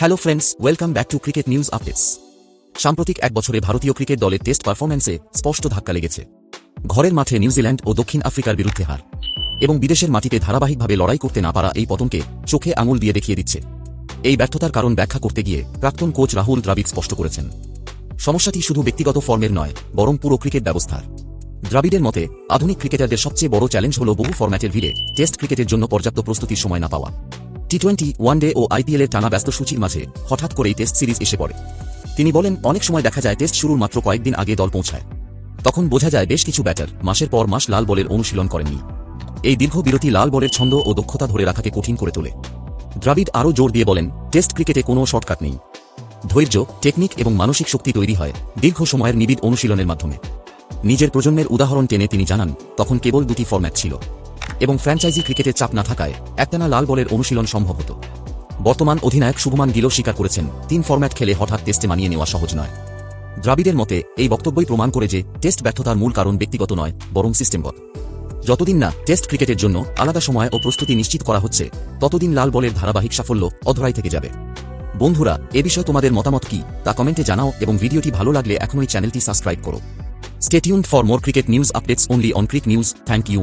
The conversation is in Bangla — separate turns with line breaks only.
Hello friends, welcome back to cricket news updates. সাম্প্রতিক এক বছরে ভারতীয় ক্রিকেট দলের টেস্ট পারফরম্যান্সে স্পষ্ট ধাক্কা লেগেছে। ঘরের মাঠে নিউজিল্যান্ড ও দক্ষিণ আফ্রিকার বিরুদ্ধে হার এবং বিদেশের মাটিতে ধারাবাহিকভাবে লড়াই করতে না পারা এই পতনকে চোখে আঙুল দিয়ে দেখিয়ে দিচ্ছে। এই ব্যর্থতার কারণ ব্যাখ্যা করতে গিয়ে প্রাক্তন কোচ রাহুল দ্রাবিড় স্পষ্ট করেছেন, সমস্যাটি শুধু ব্যক্তিগত ফর্মের নয়, বরং পুরো ক্রিকেট ব্যবস্থার। দ্রাবিড়ের মতে, আধুনিক ক্রিকেটারদের সবচেয়ে বড় চ্যালেঞ্জ হল বহু ফরম্যাটের ভিড়ে টেস্ট ক্রিকেটের জন্য পর্যাপ্ত প্রস্তুতির সময় না পাওয়া। টি-20, ওয়ানডে ও আইপিএলের টানা ব্যস্ত সূচির মাঝে হঠাৎ করেই টেস্ট সিরিজ এসে পড়ে। তিনি বলেন, অনেক সময় দেখা যায় টেস্ট শুরুর মাত্র কয়েকদিন আগে দল পৌঁছায়। তখন বোঝা যায় বেশ কিছু ব্যাটার মাসের পর মাস লাল বলের অনুশীলন করেননি। এই দীর্ঘ বিরতি লাল বলের ছন্দ ও দক্ষতা ধরে রাখাকে কঠিন করে তোলে। দ্রাবিড় আরও জোর দিয়ে বলেন, টেস্ট ক্রিকেটে কোনো শর্টকাট নেই। ধৈর্য, টেকনিক এবং মানসিক শক্তি তৈরি হয় দীর্ঘ সময়ের নিবিড় অনুশীলনের মাধ্যমে। নিজের প্রজন্মের উদাহরণ টেনে তিনি জানান, তখন কেবল দুটি ফরম্যাট ছিল এবং ফ্র্যাঞ্চাইজি ক্রিকেটের চাপ না থাকায় একটানা লাল বলের অনুশীলন সম্ভব হতো। বর্তমান অধিনায়ক শুভমান গিলও স্বীকার করেছেন, 3 ফরম্যাট খেলে হঠাৎ টেস্টে মানিয়ে নেওয়া সহজ নয়। দ্রাবিড়ের মতে, এই বক্তব্যই প্রমাণ করে যে টেস্ট ব্যর্থতার মূল কারণ ব্যক্তিগত নয়, বরং সিস্টেমগত। যতদিন না টেস্ট ক্রিকেটের জন্য আলাদা সময় ও প্রস্তুতি নিশ্চিত করা হচ্ছে, ততদিন লাল বলের ধারাবাহিক সাফল্য অধরাই থেকে যাবে। বন্ধুরা, এ বিষয়ে তোমাদের মতামত কি তা কমেন্টে জানাও এবং ভিডিওটি ভালো লাগলে এখনই চ্যানেলটি সাবস্ক্রাইব করো। Stay tuned for more cricket news updates only on Crick News. Thank you.